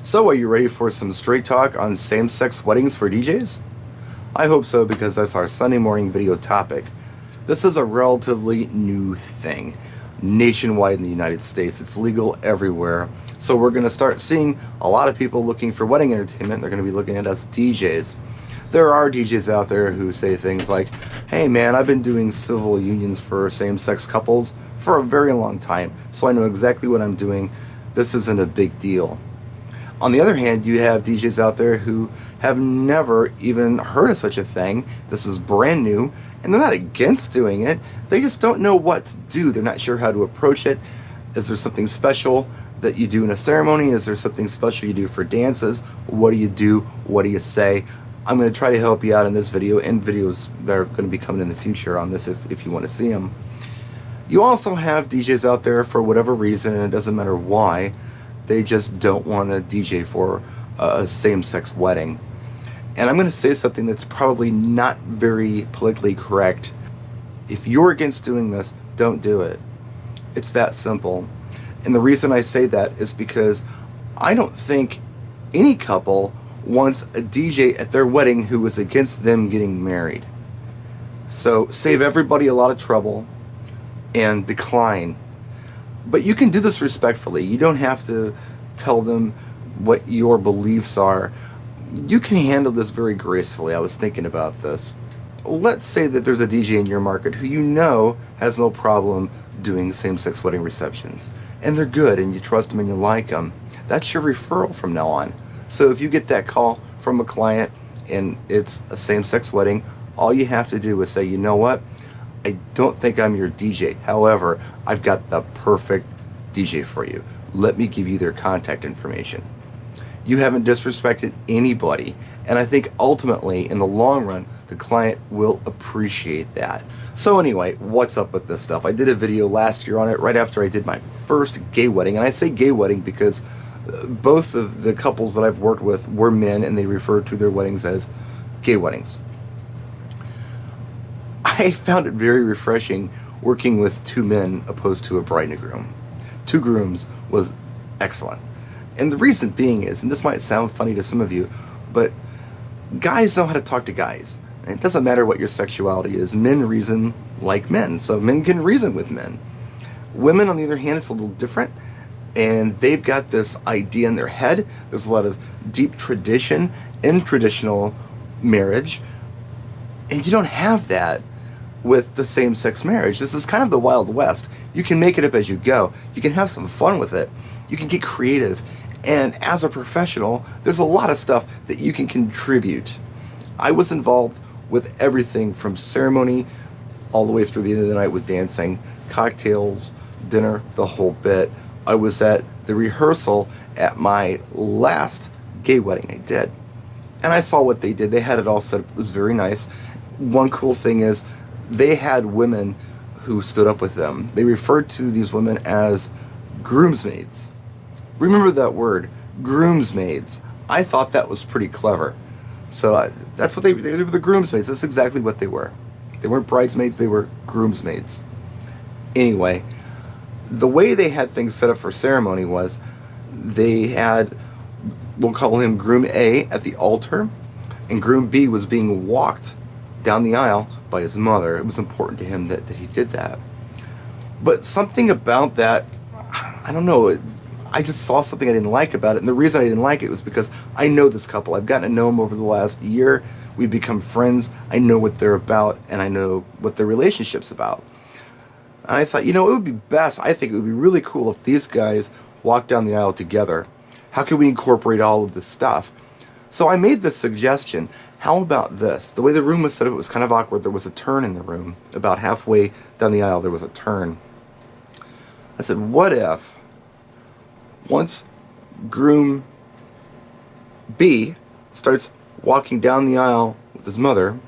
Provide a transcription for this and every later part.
So, are you ready for some straight talk on same-sex weddings for DJs? I hope so, because that's our Sunday morning video topic. This is a relatively new thing. Nationwide in the United States, it's legal everywhere. So we're going to start seeing a lot of people looking for wedding entertainment. They're going to be looking at us DJs. There are DJs out there who say things like, hey man, I've been doing civil unions for same-sex couples for a very long time, so I know exactly what I'm doing. This isn't a big deal. On the other hand, you have DJs out there who have never even heard of such a thing. This is brand new, and they're not against doing it. They just don't know what to do. They're not sure how to approach it. Is there something special that you do in a ceremony? Is there something special you do for dances? What do you do? What do you say? I'm going to try to help you out in this video and videos that are going to be coming in the future on this if you want to see them. You also have DJs out there, for whatever reason, and it doesn't matter why, they just don't want to DJ for a same-sex wedding. And I'm going to say something that's probably not very politically correct. If you're against doing this, don't do it. It's that simple. And the reason I say that is because I don't think any couple wants a DJ at their wedding who is against them getting married. So save everybody a lot of trouble and decline. But you can do this respectfully. You don't have to tell them what your beliefs are. You can handle this very gracefully. I was thinking about this. Let's say that there's a DJ in your market who you know has no problem doing same-sex wedding receptions. And they're good, and you trust them and you like them. That's your referral from now on. So if you get that call from a client and it's a same-sex wedding, all you have to do is say, you know what? I don't think I'm your DJ. However, I've got the perfect DJ for you. Let me give you their contact information. You haven't disrespected anybody, and I think ultimately, in the long run, the client will appreciate that. So anyway, what's up with this stuff? I did a video last year on it right after I did my first gay wedding, and I say gay wedding because both of the couples that I've worked with were men, and they referred to their weddings as gay weddings. I found it very refreshing working with two men opposed to a bride and a groom. Two grooms was excellent. And the reason being is, and this might sound funny to some of you, but guys know how to talk to guys. And it doesn't matter what your sexuality is. Men reason like men, so men can reason with men. Women, on the other hand, it's a little different. And they've got this idea in their head. There's a lot of deep tradition in traditional marriage. And you don't have that with the same-sex marriage. This is kind of the Wild West. You can make it up as you go. You can have some fun with it. You can get creative. And as a professional, there's a lot of stuff that you can contribute. I was involved with everything from ceremony all the way through the end of the night with dancing, cocktails, dinner, the whole bit. I was at the rehearsal at my last gay wedding I did. And I saw what they did. They had it all set up. It was very nice. One cool thing is they had women who stood up with them. They referred to these women as groomsmaids. Remember that word, groomsmaids. I thought that was pretty clever. So that's what they were, the groomsmaids. That's exactly what they were. They weren't bridesmaids, they were groomsmaids. Anyway, the way they had things set up for ceremony was they had, we'll call him Groom A at the altar, and Groom B was being walked down the aisle by his mother. It was important to him that he did that. But something about that, I don't know, I just saw something I didn't like about it. And the reason I didn't like it was because I know this couple. I've gotten to know them over the last year. We've become friends. I know what they're about, and I know what their relationship's about. And I thought, you know, it would be best, I think it would be really cool if these guys walked down the aisle together. How can we incorporate all of this stuff? So I made this suggestion. How about this? The way the room was set up, it was kind of awkward. There was a turn in the room. About halfway down the aisle, there was a turn. I said, what if once Groom B starts walking down the aisle with his mother,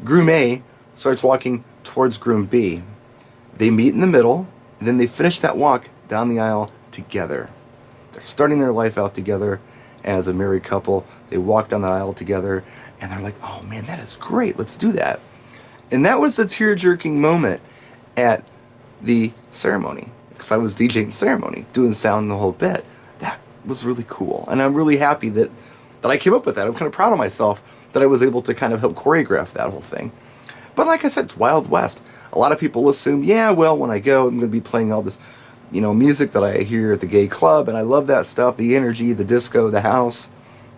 Groom A starts walking towards Groom B. They meet in the middle, and then they finish that walk down the aisle together. They're starting their life out together as a married couple. They walk down the aisle together, and they're like, oh man, that is great, let's do that. And that was the tear-jerking moment at the ceremony, because I was DJing the ceremony, doing sound the whole bit. That was really cool. And I'm really happy that I came up with that. I'm kind of proud of myself that I was able to kind of help choreograph that whole thing. But like I said, it's Wild West. A lot of people assume, yeah, well, when I go, I'm going to be playing all this, music that I hear at the gay club, and I love that stuff, the energy, the disco, the house.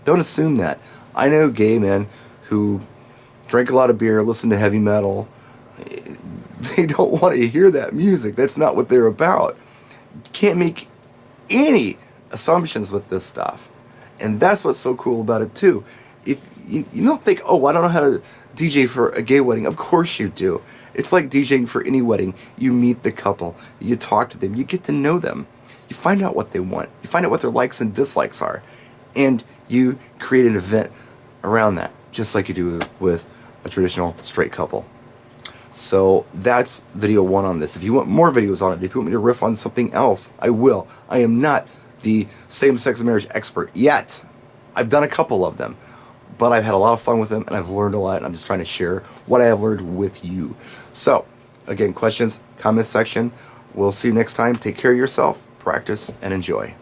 Don't assume that. I know gay men who drink a lot of beer, listen to heavy metal. They don't want to hear that music. That's not what they're about. You can't make any assumptions with this stuff. And that's what's so cool about it too. If you don't think, oh, I don't know how to DJ for a gay wedding. Of course you do. It's like DJing for any wedding. You meet the couple, you talk to them, you get to know them, you find out what they want, you find out what their likes and dislikes are, and you create an event around that, just like you do with a traditional straight couple. So that's video 1 on this. If you want more videos on it, if you want me to riff on something else, I will. I am not the same-sex marriage expert yet. I've done a couple of them, but I've had a lot of fun with them, and I've learned a lot, and I'm just trying to share what I have learned with you. So, again, questions, comments section. We'll see you next time. Take care of yourself, practice, and enjoy.